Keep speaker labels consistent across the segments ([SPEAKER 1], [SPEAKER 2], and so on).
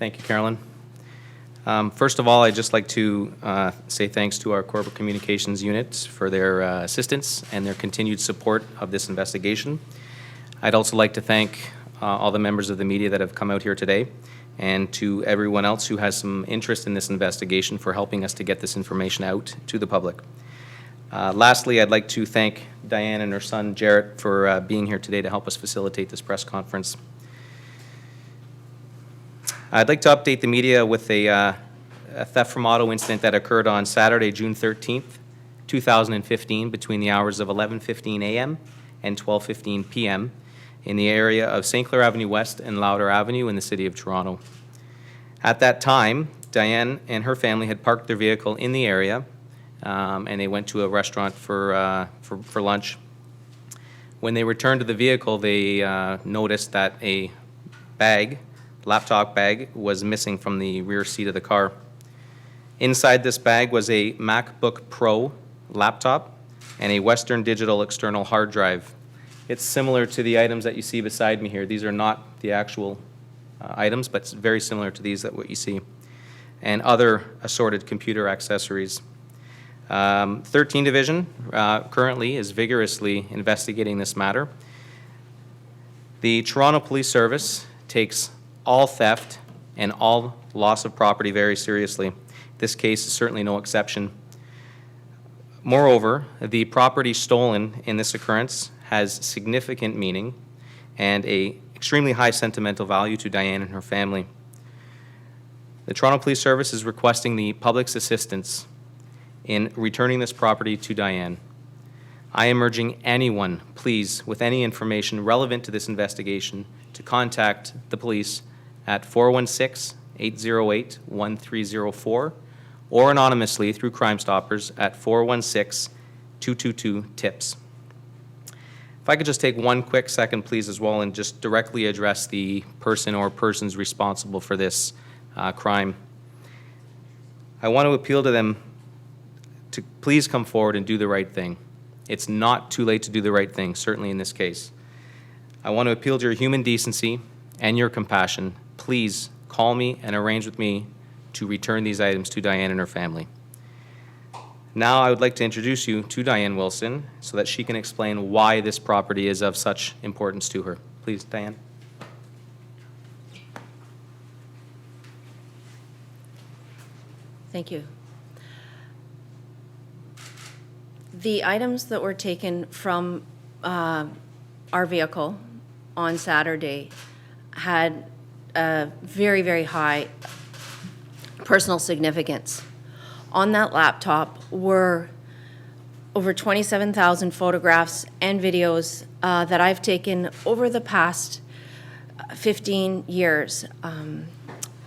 [SPEAKER 1] Thank you, Carolyn. First of all, I'd just like to say thanks to our corporate communications unit for their assistance and their continued support of this investigation. I'd also like to thank all the members of the media that have come out here today, and to everyone else who has some interest in this investigation for helping us to get this information out to the public. Lastly, I'd like to thank Diane and her son Jarrett for being here today to help us facilitate this press conference. I'd like to update the media with a theft from auto incident that occurred on Saturday, June 13th, 2015, between the hours of 11:15 a.m. and 12:15 p.m. in the area of St. Clair Avenue West and Louder Avenue in the city of Toronto. At that time, Diane and her family had parked their vehicle in the area, and they went to a restaurant for lunch. When they returned to the vehicle, they noticed that a laptop bag was missing from the rear seat of the car. Inside this bag was a MacBook Pro laptop and a Western Digital external hard drive. It's similar to the items that you see beside me here. These are not the actual items, but it's very similar to these that what you see, and other assorted computer accessories. 13 Division currently is vigorously investigating this matter. The Toronto Police Service takes all theft and all loss of property very seriously. This case is certainly no exception. Moreover, the property stolen in this occurrence has significant meaning and an extremely high sentimental value to Diane and her family. The Toronto Police Service is requesting the public's assistance in returning this property to Diane. I am urging anyone, please, with any information relevant to this investigation, to contact the police at 416-808-1304 or anonymously through Crime Stoppers at 416-222-TIPS. If I could just take one quick second, please, as well, and just directly address the person or persons responsible for this crime. I want to appeal to them to please come forward and do the right thing. It's not too late to do the right thing, certainly in this case. I want to appeal to your human decency and your compassion. Please call me and arrange with me to return these items to Diane and her family. Now I would like to introduce you to Diane Wilson so that she can explain why this property is of such importance to her. Please, Diane.
[SPEAKER 2] Thank you. The items that were taken from our vehicle on Saturday had a very, very high personal significance. On that laptop were over 27,000 photographs and videos that I've taken over the past 15 years.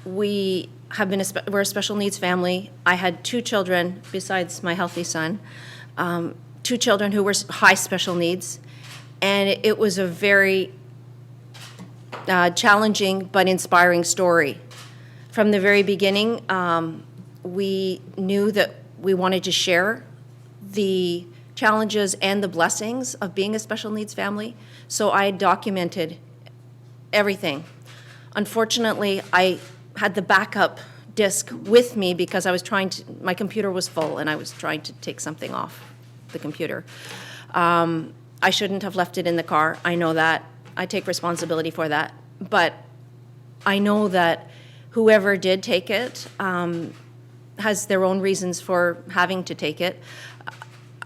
[SPEAKER 2] We're a special needs family. I had two children besides my healthy son, two children who were high special needs, and it was a very challenging but inspiring story. From the very beginning, we knew that we wanted to share the challenges and the blessings of being a special needs family, so I documented everything. Unfortunately, I had the backup disk with me because my computer was full and I was trying to take something off the computer. I shouldn't have left it in the car. I know that. I take responsibility for that. But I know that whoever did take it has their own reasons for having to take it.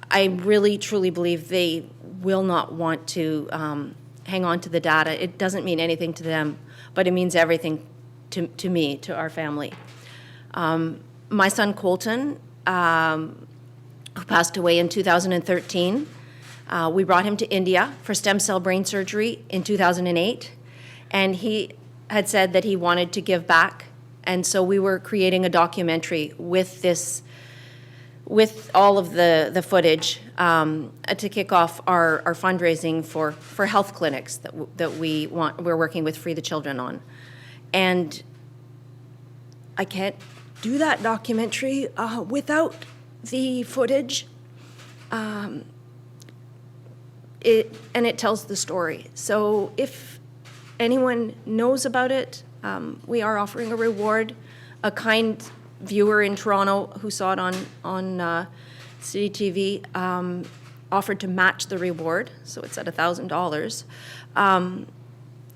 [SPEAKER 2] I really, truly believe they will not want to hang on to the data. It doesn't mean anything to them, but it means everything to me, to our family. My son Colton, who passed away in 2013, we brought him to India for stem cell brain surgery in 2008, and he had said that he wanted to give back. And so we were creating a documentary with all of the footage to kick off our fundraising for health clinics that we're working with Free the Children on. And I can't do that documentary without the footage. It tells the story. So if anyone knows about it, We are offering a reward. A kind viewer in Toronto who saw it on City TV offered to match the reward, so it's at $1,000.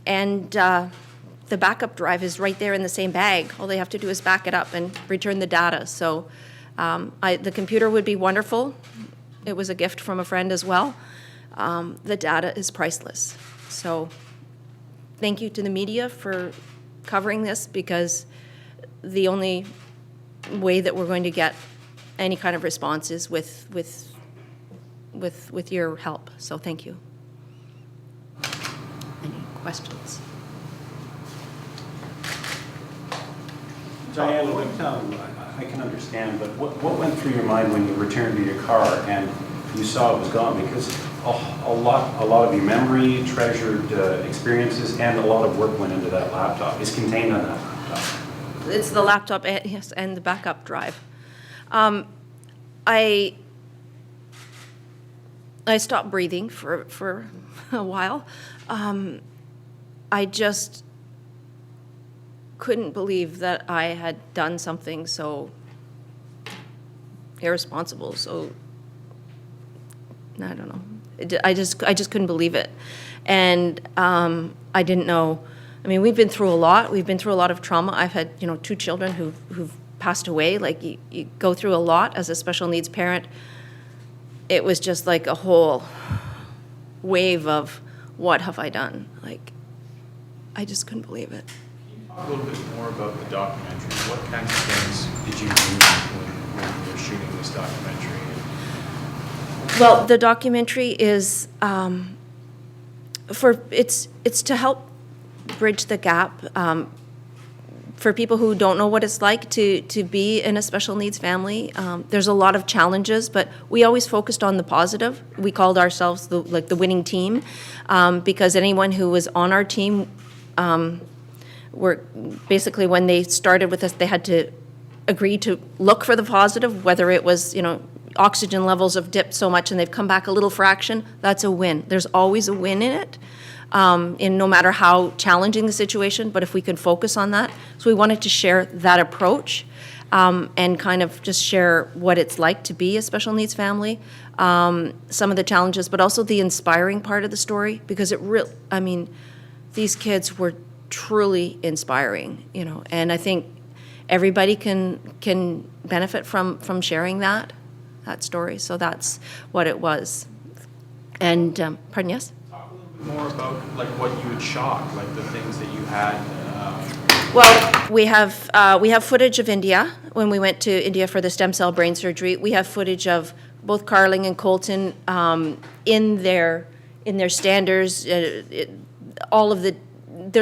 [SPEAKER 2] And the backup drive is right there in the same bag. All they have to do is back it up and return the data. So the computer would be wonderful. It was a gift from a friend as well. The data is priceless. So thank you to the media for covering this, because the only way that we're going to get any kind of response is with your help. So thank you. Any questions?
[SPEAKER 3] Diane, I can understand, but what went through your mind when you returned to your car and you saw it was gone? Because a lot of your memory, treasured experiences, and a lot of work went into that laptop. Is contained on that laptop.
[SPEAKER 2] It's the laptop, yes, and the backup drive. I stopped breathing for a while. I just couldn't believe that I had done something so irresponsible. So I don't know. I just couldn't believe it, and I didn't know. I mean, we've been through a lot. We've been through a lot of trauma. I've had, 2 children who've passed away. Like, you go through a lot as a special needs parent. It was just like a whole wave of, what have I done? Like, I just couldn't believe it.
[SPEAKER 4] Can you talk a little bit more about the documentary? What kinds of things did you do when you were shooting this documentary?
[SPEAKER 2] Well, the documentary is it's to help bridge the gap for people who don't know what it's like to be in a special needs family. There's a lot of challenges, but we always focused on the positive. We called ourselves the winning team, because anyone who was on our team were basically, when they started with us, they had to agree to look for the positive, whether it was, oxygen levels have dipped so much and they've come back a little fraction. That's a win. There's always a win in it. In no matter how challenging the situation, but if we can focus on that. So we wanted to share that approach and kind of just share what it's like to be a special needs family, some of the challenges, but also the inspiring part of the story, because these kids were truly inspiring, and I think everybody can benefit from sharing that story. So that's what it was. And, pardon, yes?
[SPEAKER 4] More about what you had shot, the things that you had.
[SPEAKER 2] Well, we have footage of India when we went to India for the stem cell brain surgery. We have footage of both Carling and Colton in their standards. There's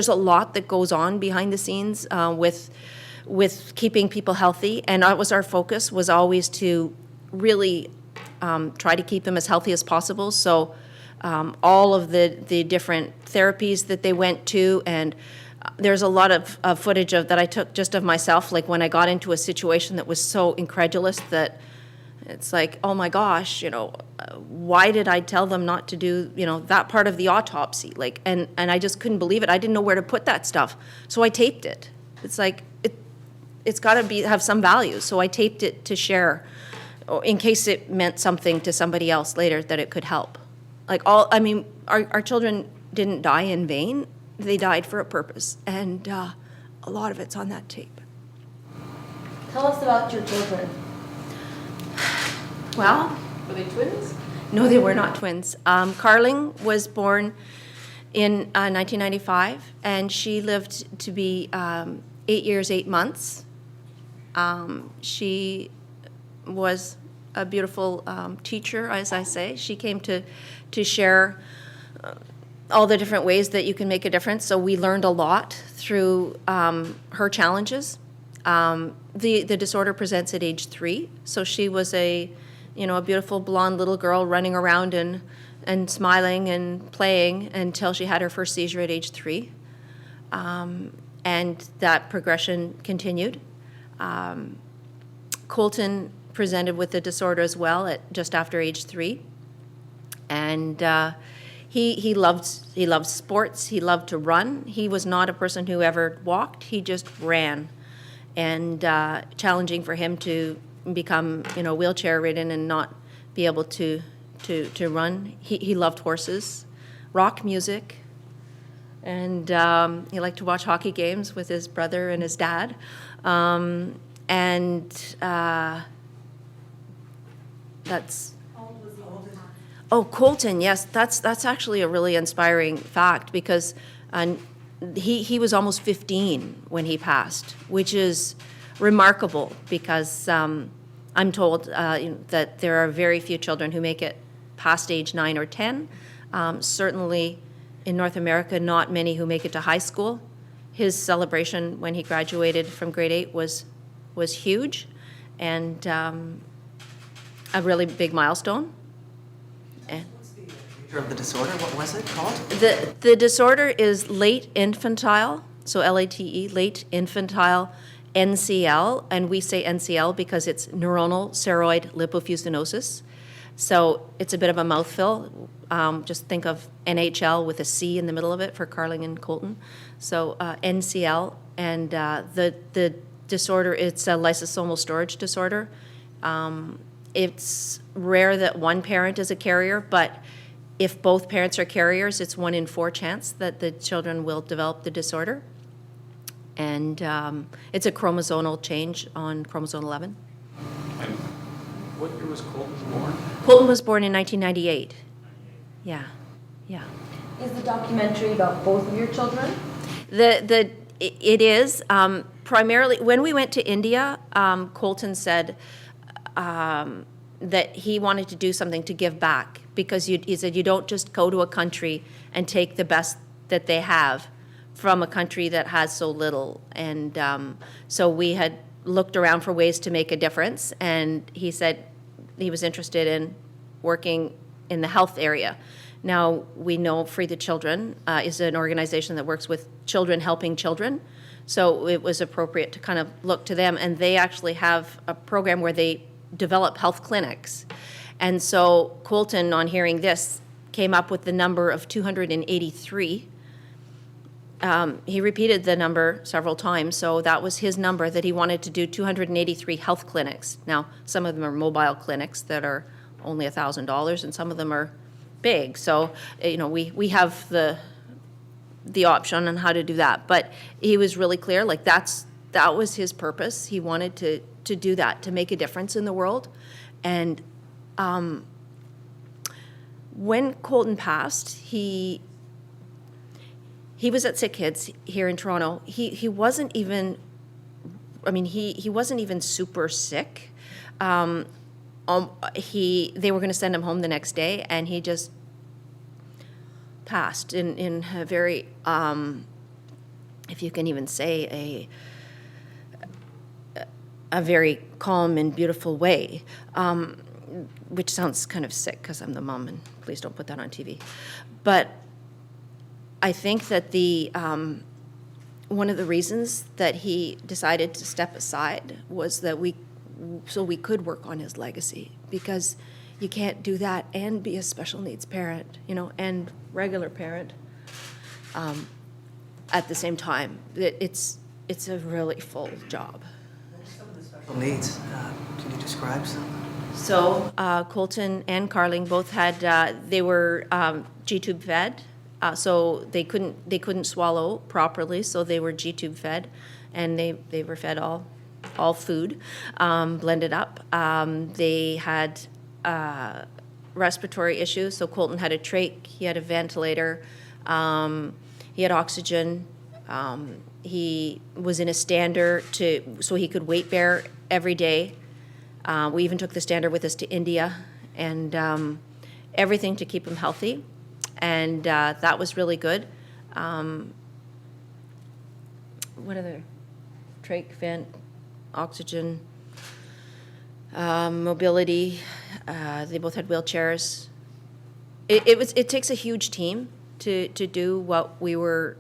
[SPEAKER 2] a lot that goes on behind the scenes with keeping people healthy, and that was our focus. Was always to really try to keep them as healthy as possible. So. All of the different therapies that they went to, and there's a lot of footage that I took just of myself, like when I got into a situation that was so incredulous that it's like, oh my gosh, why did I tell them not to do, that part of the autopsy? And I just couldn't believe it. I didn't know where to put that stuff. So I taped it. It's like, it's got to have some value. So I taped it to share in case it meant something to somebody else later that it could help. Our children didn't die in vain. They died for a purpose, and a lot of it's on that tape.
[SPEAKER 5] Tell us about your children.
[SPEAKER 2] Well,
[SPEAKER 5] Were they twins?
[SPEAKER 2] no, they were not twins. Carling was born in 1995, and she lived to be 8 years, 8 months. She was a beautiful teacher, as I say. She came to share all the different ways that you can make a difference. So we learned a lot through her challenges. The disorder presents at age 3. So she was a beautiful blonde little girl running around and smiling and playing until she had her first seizure at age 3. And that progression continued. Colton presented with the disorder as well at just after age 3. And He loved sports. He loved to run. He was not a person who ever walked. He just ran, and challenging for him to become wheelchair ridden and not be able to run. He loved horses, rock music, and he liked to watch hockey games with his brother and his dad. That's. Oh, Colton, yes, that's actually a really inspiring fact because he was almost 15 when he passed, which is remarkable because I'm told that there are very few children who make it past age 9 or 10. Certainly in North America, not many who make it to high school. His celebration when he graduated from grade 8 was huge and a really big milestone.
[SPEAKER 6] What's the nature of the disorder? What was it called?
[SPEAKER 2] The disorder is late infantile, so LATE, late infantile NCL, and we say NCL because it's neuronal ceroid lipofuscinosis. So it's a bit of a mouthful. Just think of NHL with a C in the middle of it for Carling and Colton. So NCL, and the disorder, it's a lysosomal storage disorder. It's rare that one parent is a carrier, but if both parents are carriers, it's 1 in 4 chance that the children will develop the disorder. And it's a chromosomal change on chromosome 11.
[SPEAKER 4] And what year was Colton born?
[SPEAKER 2] Colton was born in 1998. Yeah.
[SPEAKER 5] Is the documentary about both of your children?
[SPEAKER 2] It is. Primarily, when we went to India, Colton said that he wanted to do something to give back because he said you don't just go to a country and take the best that they have from a country that has so little. And so we had looked around for ways to make a difference, and he said he was interested in working in the health area. Now, we know Free the Children is an organization that works with children helping children, so it was appropriate to kind of look to them, and they actually have a program where they develop health clinics. And so Colton, on hearing this, came up with the number of 283. He repeated the number several times, so that was his number, that he wanted to do 283 health clinics. Now, some of them are mobile clinics that are only $1,000, and some of them are big. So, we have the option on how to do that. But he was really clear, like that was his purpose. He wanted to do that, to make a difference in the world. And when Colton passed, he was at Sick Kids here in Toronto. He wasn't even, he wasn't even super sick. They were going to send him home the next day, and he just passed in a very, if you can even say, a very calm and beautiful way, which sounds kind of sick because I'm the mom, and please don't put that on TV. But I think that one of the reasons that he decided to step aside was that we could work on his legacy, because you can't do that and be a special needs parent, and regular parent at the same time. It's a really full job.
[SPEAKER 6] Some of the special needs, can you describe some?
[SPEAKER 2] So Colton and Carling both had, they were G-tube fed, so they couldn't swallow properly, so they were G-tube fed, and they were fed all food, blended up. They had respiratory issues, so Colton had a trach, he had a ventilator, he had oxygen, he was in a stander so he could weight bear every day. We even took the stander with us to India, and everything to keep him healthy, and that was really good. What other? Trach, vent, oxygen, mobility. They both had wheelchairs. It takes a huge team to do what we were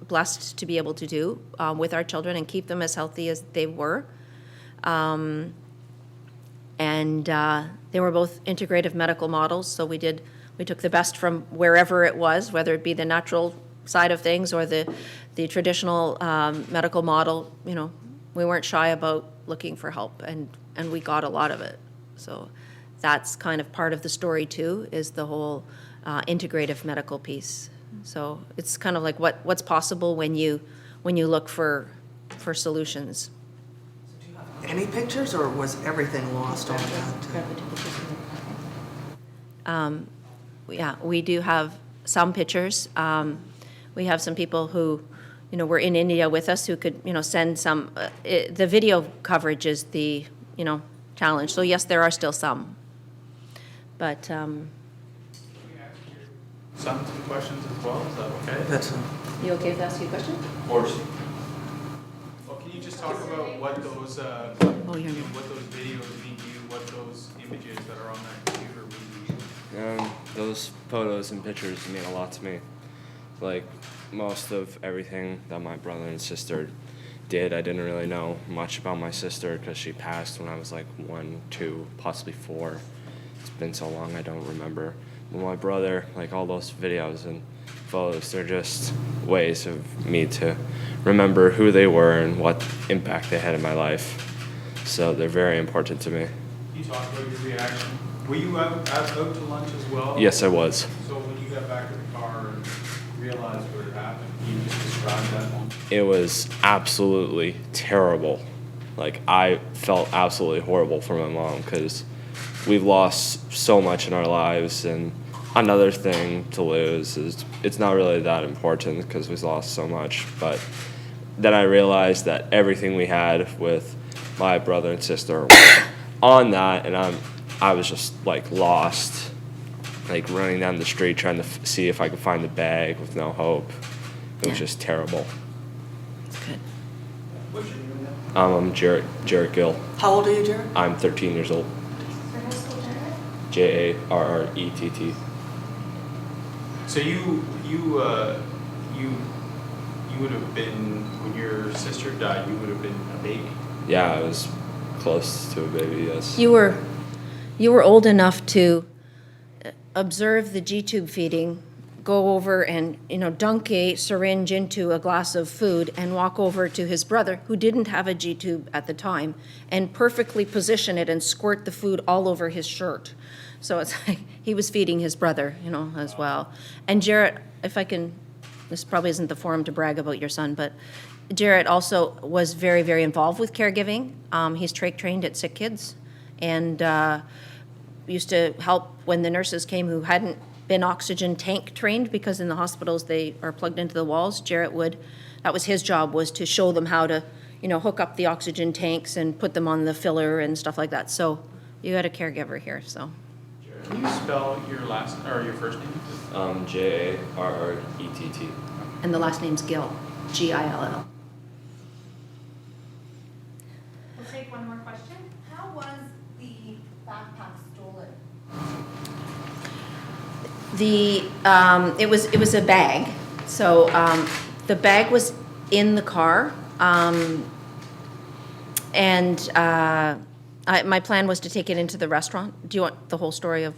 [SPEAKER 2] blessed to be able to do with our children and keep them as healthy as they were. And they were both integrative medical models, so we did We took the best from wherever it was, whether it be the natural side of things or the traditional medical model. You know, we weren't shy about looking for help, and we got a lot of it. So that's kind of part of the story too, is the whole integrative medical piece. So it's kind of like what's possible when you look for solutions.
[SPEAKER 6] Any pictures, or was everything lost on that?
[SPEAKER 2] Yeah, we do have some pictures. We have some people who, you know, were in India with us who could, you know, send some. The video coverage is the, you know, challenge. So yes, there are still some. But
[SPEAKER 4] Some questions as well, is that okay?
[SPEAKER 6] That's,
[SPEAKER 2] you okay if I ask you a question?
[SPEAKER 4] Of course. Well, can you just talk about what those,
[SPEAKER 2] You're new.
[SPEAKER 4] what those videos mean to you, what those images that are on that computer mean to you?
[SPEAKER 7] Those photos and pictures mean a lot to me. Like, most of everything that my brother and sister did, I didn't really know much about my sister because she passed when I was like 1, 2, possibly 4. It's been so long I don't remember. But my brother, like all those videos and photos, they're just ways of me to remember who they were and what impact they had in my life. So they're very important to me.
[SPEAKER 4] Can you talk about your reaction? Were you out to lunch as well?
[SPEAKER 7] Yes, I was.
[SPEAKER 4] So when you got back to the car and realized what had happened, can you just describe that moment?
[SPEAKER 7] It was absolutely terrible. Like, I felt absolutely horrible for my mom because we've lost so much in our lives, and another thing to lose is it's not really that important because we've lost so much. But then I realized that everything we had with my brother and sister were on that, and I was just like lost, like running down the street trying to see if I could find the bag with no hope. It was just terrible.
[SPEAKER 2] That's good.
[SPEAKER 4] What's your name again?
[SPEAKER 7] I'm Jarrett Gill.
[SPEAKER 6] how old are you, Jared?
[SPEAKER 7] I'm 13 years old.
[SPEAKER 5] For high school, Jared?
[SPEAKER 7] Jarrett.
[SPEAKER 4] So you would have been, when your sister died, you would have been a baby.
[SPEAKER 7] Yeah, I was close to a baby, yes.
[SPEAKER 2] You were old enough to observe the G-tube feeding, go over and, you know, dunk a syringe into a glass of food and walk over to his brother, who didn't have a G-tube at the time, and perfectly position it and squirt the food all over his shirt. So it's like he was feeding his brother, you know, as well. And Jarrett, if I can, this probably isn't the forum to brag about your son, but Jarrett also was very, very involved with caregiving. He's trach trained at Sick Kids, and used to help when the nurses came who hadn't been oxygen tank trained, because in the hospitals they are plugged into the walls. Jarrett that was his job, was to show them how to, you know, hook up the oxygen tanks and put them on the filler and stuff like that. So you got a caregiver here, so.
[SPEAKER 4] Can you spell your last, or your first name?
[SPEAKER 7] Jarrett.
[SPEAKER 2] And the last name's Gill, Gill.
[SPEAKER 5] We'll take one more question. How was the backpack stolen?
[SPEAKER 2] It was a bag. So the bag was in the car, and my plan was to take it into the restaurant. Do you want the whole story of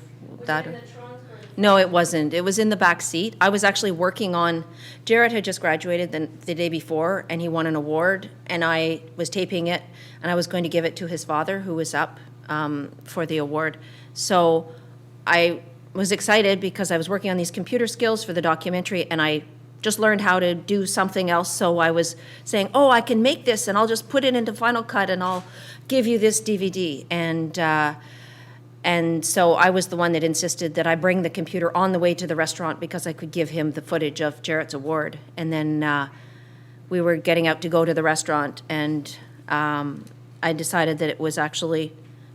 [SPEAKER 2] that?
[SPEAKER 5] Was it in the trunk or?
[SPEAKER 2] No, it wasn't. It was in the back seat. I was actually working on, Jarrett had just graduated the day before, and he won an award, and I was taping it, and I was going to give it to his father, who was up for the award. So I was excited because I was working on these computer skills for the documentary, and I just learned how to do something else. So I was saying, oh, I can make this, and I'll just put it into Final Cut, and I'll give you this DVD. And so I was the one that insisted that I bring the computer on the way to the restaurant because I could give him the footage of Jarrett's award. And then we were getting out to go to the restaurant, and I decided that it was actually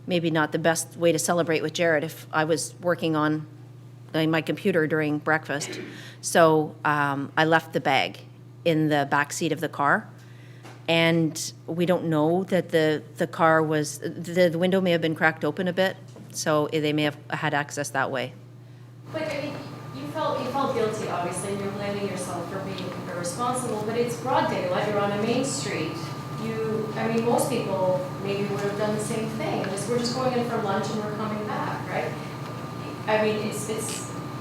[SPEAKER 2] maybe not the best way to celebrate with Jarrett if I was working on my computer during breakfast. So I left the bag in the back seat of the car. And we don't know that the car was, the window may have been cracked open a bit, so they may have had access that way.
[SPEAKER 5] But I mean, you felt guilty, obviously, and you're blaming yourself for being irresponsible, but it's broad daylight, you're on a main street. Most people maybe would have done the same thing. We're just going in for lunch and we're coming back, right? I mean, it's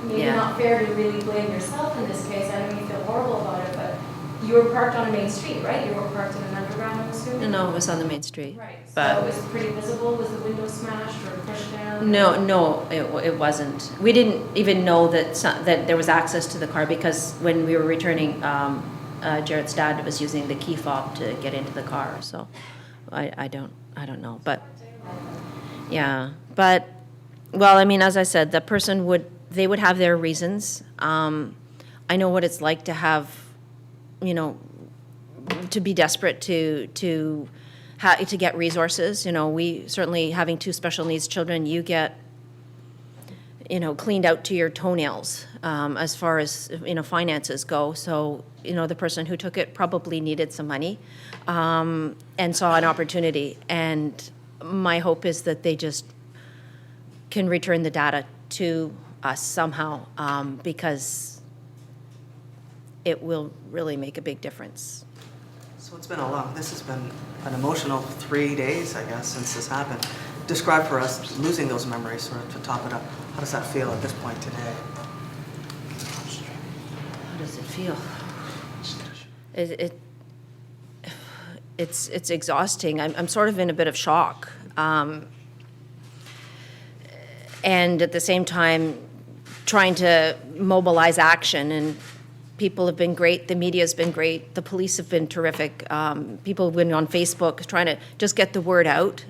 [SPEAKER 5] maybe
[SPEAKER 2] Yeah.
[SPEAKER 5] not fair to really blame yourself in this case. I know you feel horrible about it, but you were parked on a main street, right? You were parked in an underground, I'm assuming?
[SPEAKER 2] No, it was on the main street.
[SPEAKER 5] Right, so
[SPEAKER 2] But-
[SPEAKER 5] it was pretty visible? Was the window smashed or pushed down?
[SPEAKER 2] No, it wasn't. We didn't even know that there was access to the car because when we were returning, Jared's dad was using the key fob to get into the car, so I don't know, but, yeah. But, well, I mean, as I said, the person they would have their reasons. I know what it's like to have, to be desperate to get resources. We certainly, having 2 special needs children, you get, cleaned out to your toenails as far as, finances go. So, the person who took it probably needed some money and saw an opportunity. And my hope is that they just can return the data to us somehow because it will really make a big difference.
[SPEAKER 6] So this has been an emotional 3 days, I guess, since this happened. Describe for us losing those memories, sort of to top it up. How does that feel at this point today?
[SPEAKER 2] How does it feel? It's exhausting. I'm sort of in a bit of shock. And at the same time, trying to mobilize action, and people have been great, the media's been great, the police have been terrific, people have been on Facebook trying to just get the word out,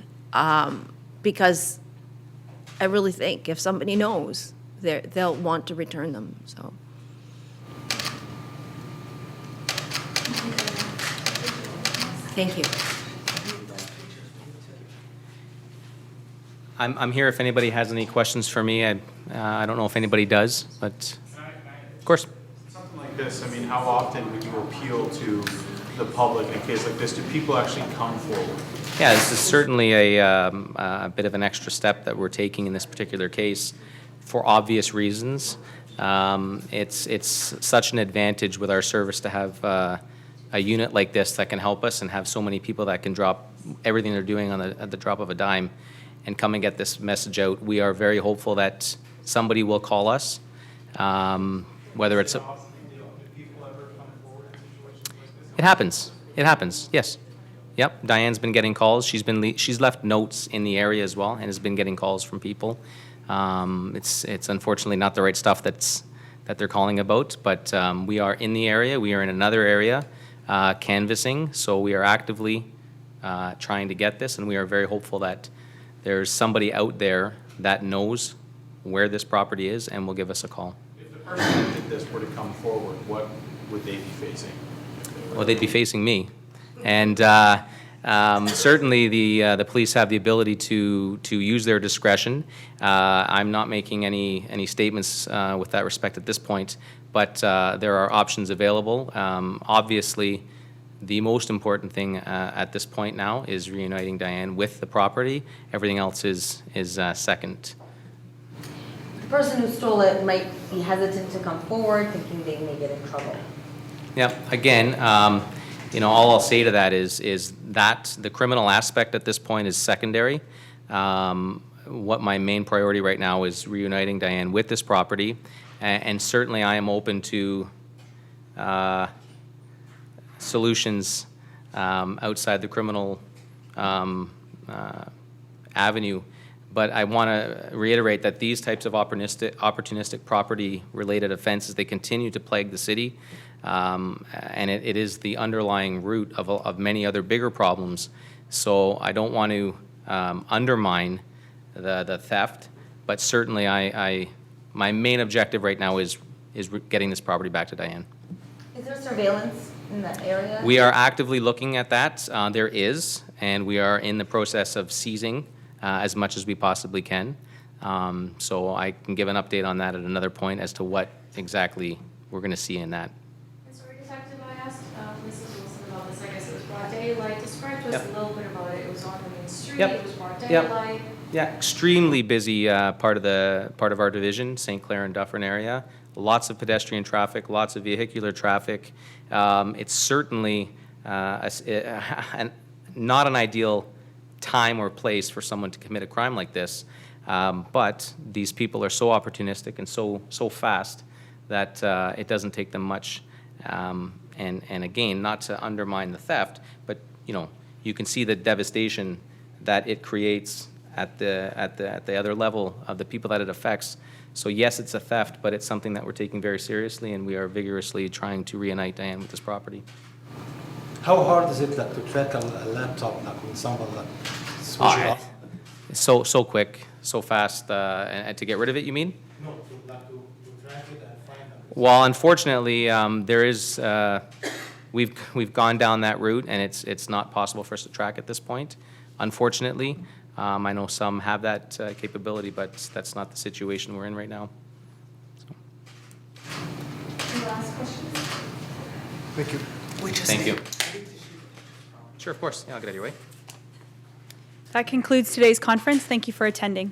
[SPEAKER 2] because I really think if somebody knows, they'll want to return them, so. Thank you.
[SPEAKER 1] I'm here if anybody has any questions for me. I don't know if anybody does, but of course.
[SPEAKER 4] Something like this, I mean, how often would you appeal to the public in a case like this? Do people actually come forward?
[SPEAKER 1] Yeah, this is certainly a bit of an extra step that we're taking in this particular case for obvious reasons. It's such an advantage with our service to have a unit like this that can help us and have so many people that can drop everything they're doing at the drop of a dime and come and get this message out. We are very hopeful that somebody will call us, whether it's... It happens. It happens, yes. Yep, Diane's been getting calls. She's left notes in the area as well and has been getting calls from people. It's unfortunately not the right stuff that they're calling about, but we are in the area. We are in another area canvassing, so we are actively trying to get this, and we are very hopeful that there's somebody out there that knows where this property is and will give us a call.
[SPEAKER 4] If the person that did this were to come forward, what would they be facing?
[SPEAKER 1] Well, they'd be facing me. And certainly the police have the ability to use their discretion. I'm not making any statements with that respect at this point, but there are options available. Obviously, the most important thing at this point now is reuniting Diane with the property. Everything else is second.
[SPEAKER 8] The person who stole it might be hesitant to come forward, thinking they may get in trouble.
[SPEAKER 1] Yeah, again, all I'll say to that is that the criminal aspect at this point is secondary. What my main priority right now is reuniting Diane with this property, and certainly I am open to solutions outside the criminal avenue. But I want to reiterate that these types of opportunistic property-related offenses, they continue to plague the city. And it is the underlying root of many other bigger problems. So I don't want to undermine the theft, but certainly my main objective right now is getting this property back to Diane.
[SPEAKER 8] Is there surveillance in that area?
[SPEAKER 1] We are actively looking at that. There is, and we are in the process of seizing as much as we possibly can. So I can give an update on that at another point as to what exactly we're going to see in that.
[SPEAKER 5] Sorry, Detective, I asked Mrs. Wilson about this. I guess it was broad daylight. Describe to us a little bit about it. It was on the main street.
[SPEAKER 1] Yep.
[SPEAKER 5] It was broad
[SPEAKER 1] Yep.
[SPEAKER 5] daylight.
[SPEAKER 1] Yeah, extremely busy part of our division, St. Clair and Dufferin area. Lots of pedestrian traffic, lots of vehicular traffic. It's certainly not an ideal time or place for someone to commit a crime like this. But these people are so opportunistic and so fast that it doesn't take them much. And again, not to undermine the theft, but you can see the devastation that it creates at the other level of the people that it affects. So yes, it's a theft, but it's something that we're taking very seriously, and we are vigorously trying to reunite Diane with this property.
[SPEAKER 9] How hard is it like, to track a laptop like when someone like switch it off?
[SPEAKER 1] So quick, so fast, and to get rid of it, you mean?
[SPEAKER 9] No, to track it and find them.
[SPEAKER 1] Well, unfortunately, there is, we've gone down that route, and it's not possible for us to track at this point, unfortunately. I know some have that capability, but that's not the situation we're in right now.
[SPEAKER 5] Any last questions?
[SPEAKER 9] Thank you.
[SPEAKER 6] We just
[SPEAKER 1] Thank
[SPEAKER 6] need-
[SPEAKER 1] you. Sure, of course. Yeah, I'll get out of your way.
[SPEAKER 10] That concludes today's conference. Thank you for attending.